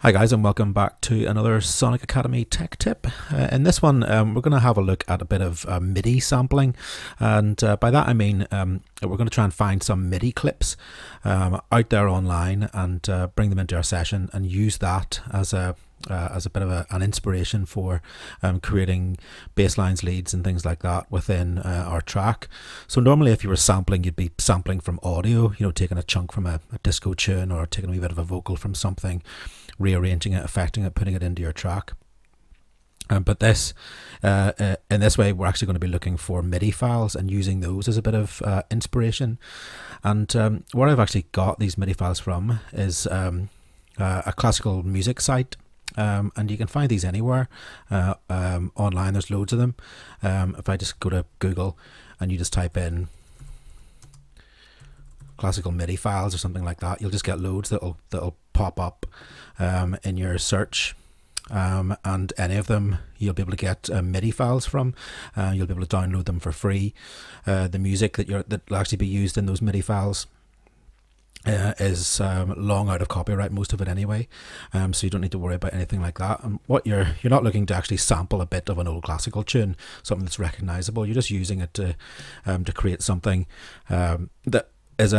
Hi guys, and welcome back to another Sonic Academy tech tip. In this one we're going to have a look at a bit of MIDI sampling, and by that I mean we're going to try and find some MIDI clips out there online and bring them into our session and use that as a bit of an inspiration for creating bass lines, leads and things like that within our track. So normally if you were sampling, you'd be sampling from audio, taking a chunk from a disco tune or taking a wee bit of a vocal from something, rearranging it, affecting it, putting it into your track. But this, in this way, we're actually going to be looking for MIDI files and using those as a bit of inspiration. And where I've actually got these MIDI files from is a classical music site. And you can find these anywhere online. There's loads of them. If I just go to Google and you just type in classical MIDI files or something like that, you'll just get loads that'll pop up in your search, and any of them you'll be able to get MIDI files from. You'll be able to download them for free. The music that'll actually be used in those MIDI files is long out of copyright, most of it anyway, so you don't need to worry about anything like that. And what you're not looking to actually sample a bit of an old classical tune, something that's recognizable. You're just using it to create something that is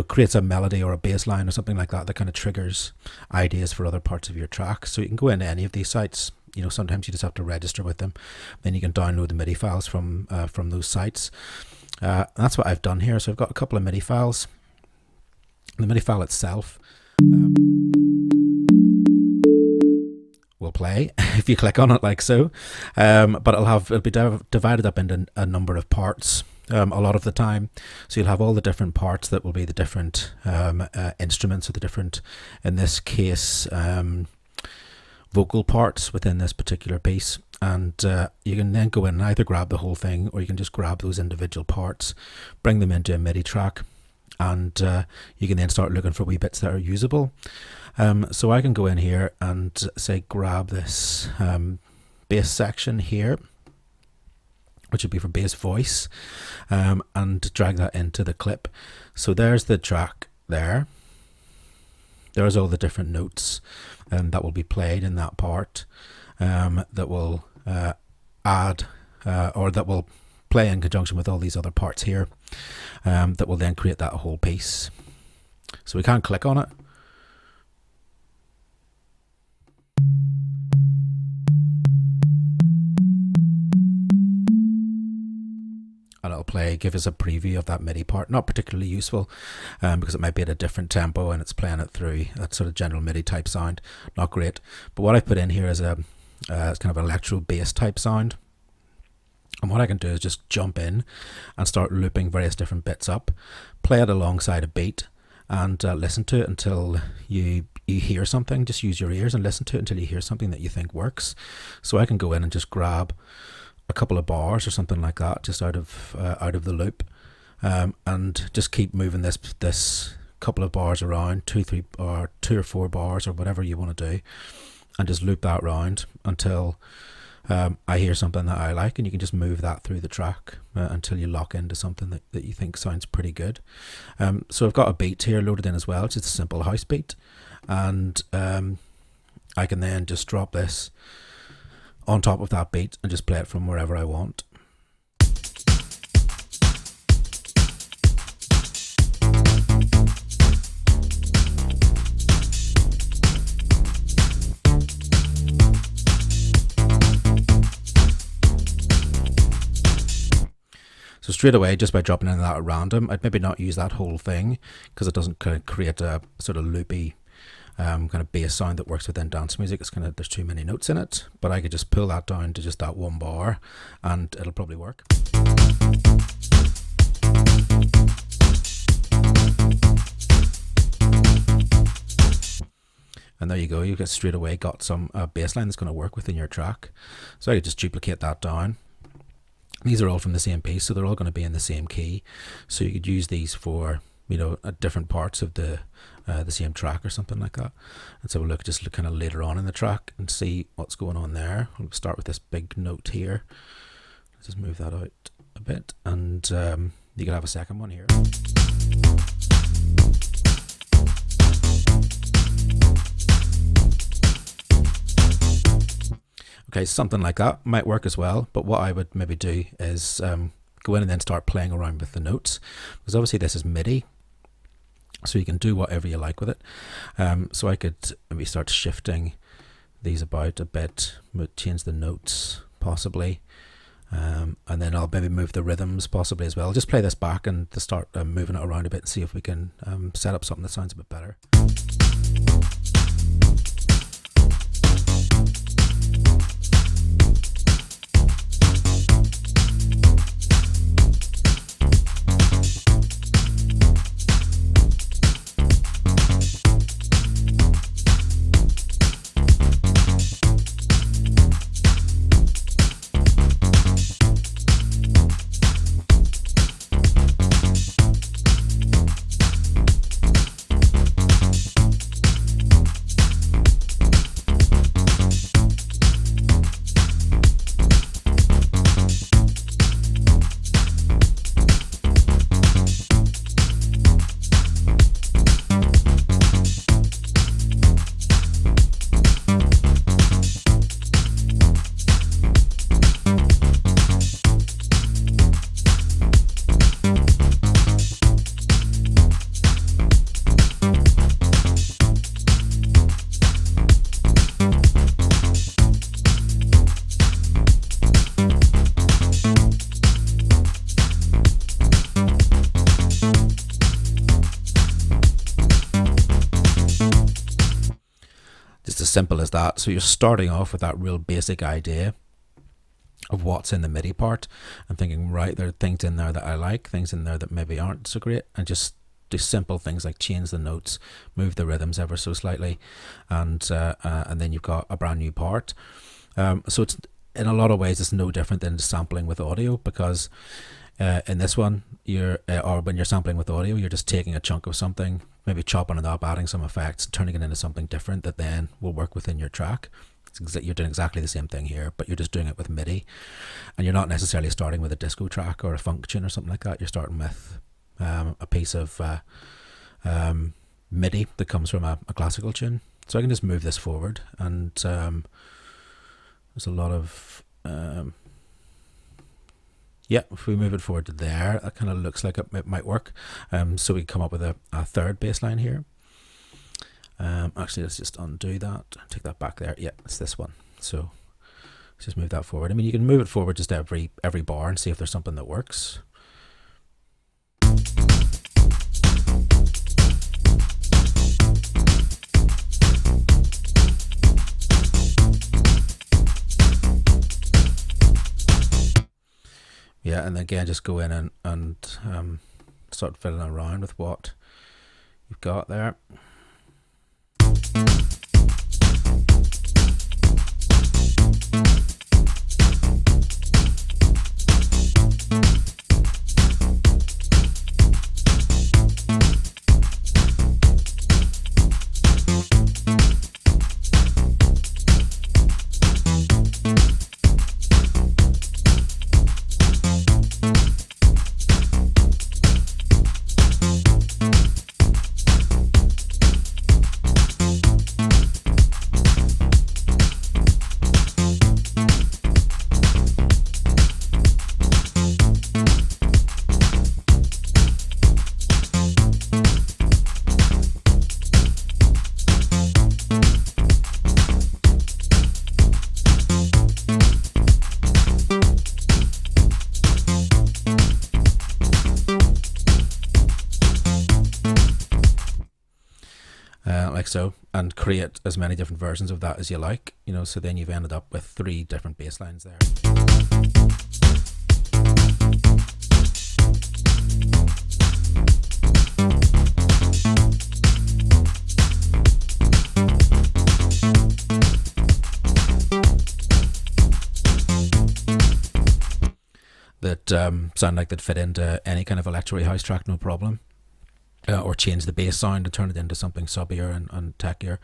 creates a melody or a bass line or something like that kind of triggers ideas for other parts of your track. So you can go into any of these sites. Sometimes you just have to register with them, then you can download the MIDI files from those sites. That's what I've done here. So I've got a couple of MIDI files. The MIDI file itself will play if you click on it like so, but it'll be divided up into a number of parts a lot of the time. So you'll have all the different parts that will be the different instruments, or the different, in this case, vocal parts within this particular piece. And you can then go in and either grab the whole thing, or you can just grab those individual parts, bring them into a MIDI track, and you can then start looking for wee bits that are usable. So I can go in here and say grab this bass section here, which would be for bass voice, and drag that into the clip. So there's the track there. There's all the different notes that will be played in that part, that will add or that will play in conjunction with all these other parts here, that will then create that whole piece. So we can click on it, and it'll play, give us a preview of that MIDI part. Not particularly useful, because it might be at a different tempo and it's playing it through that sort of general MIDI type sound. Not great. But what I've put in here is it's kind of electro bass type sound. And what I can do is just jump in and start looping various different bits up, play it alongside a beat, and listen to it until you hear something. Just use your ears and listen to it until you hear something that you think works. So I can go in and just grab a couple of bars or something like that just out of the loop, and just keep moving this couple of bars around, two or four bars or whatever you want to do, and just loop that round until I hear something that I like, and you can just move that through the track until you lock into something that you think sounds pretty good. So I've got a beat here loaded in as well. It's just a simple house beat, and I can then just drop this on top of that beat and just play it from wherever I want. So straight away, just by dropping in that at random, I'd maybe not use that whole thing because it doesn't kind of create a sort of loopy kind of bass sound that works within dance music. It's there's too many notes in it, but I could just pull that down to just that one bar and it'll probably work. And there you go, you've straight away got some bass line that's going to work within your track. So I could just duplicate that down. These are all from the same piece, so they're all going to be in the same key. So you could use these for at different parts of the same track or something like that. And so we'll look kind of later on in the track and see what's going on there. We'll start with this big note here. Let's just move that out a bit, and you can have a second one here. Okay, something like that might work as well, but what I would maybe do is go in and then start playing around with the notes, because obviously this is MIDI, so you can do whatever you like with it. So I could maybe start shifting these about a bit, change the notes possibly, and then I'll maybe move the rhythms possibly as well. I'll just play this back and to start moving it around a bit and see if we can set up something that sounds a bit better. Just as simple as that. So you're starting off with that real basic idea of what's in the MIDI part and thinking, right, there are things in there that I like, things in there that maybe aren't so great, and just do simple things like change the notes, move the rhythms ever so slightly, and then you've got a brand new part. So it's, in a lot of ways, it's no different than sampling with audio, because in this one, or when you're sampling with audio, you're just taking a chunk of something, maybe chopping it up, adding some effects, turning it into something different that then will work within your track. You're doing exactly the same thing here, but you're just doing it with MIDI, and you're not necessarily starting with a disco track or a funk tune or something like that. You're starting with a piece of MIDI that comes from a classical tune. So I can just move this forward, and there's a lot of yeah, if we move it forward to there, that kind of looks like it might work. So we come up with a third bass line here. Actually, let's just undo that, take that back there. Yeah, it's this one. So let's just move that forward. I mean, you can move it forward just every bar and see if there's something that works. Yeah, and again, just go in and start fiddling around with what you've got there. Like so, and create as many different versions of that as you like, you know, so then you've ended up with 3 different bass lines there. That sound like they'd fit into any kind of electro house track, no problem. Or change the bass sound and turn it into something subbier and techier,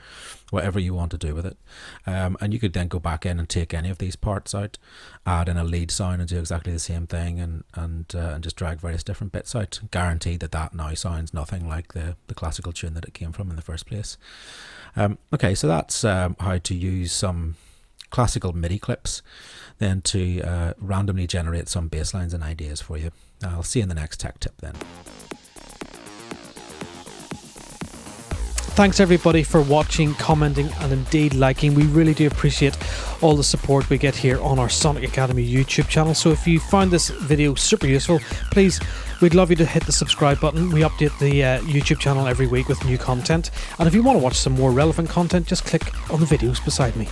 whatever you want to do with it. And you could then go back in and take any of these parts out, add in a lead sound and do exactly the same thing, and just drag various different bits out. Guaranteed that now sounds nothing like the classical tune that it came from in the first place. Okay, so that's how to use some classical MIDI clips, then to randomly generate some bass lines and ideas for you. I'll see you in the next tech tip then. Thanks everybody for watching, commenting and indeed liking. We really do appreciate all the support we get here on our Sonic Academy YouTube channel. So if you found this video super useful, please, we'd love you to hit the subscribe button. We update the YouTube channel every week with new content. And if you want to watch some more relevant content, just click on the videos beside me.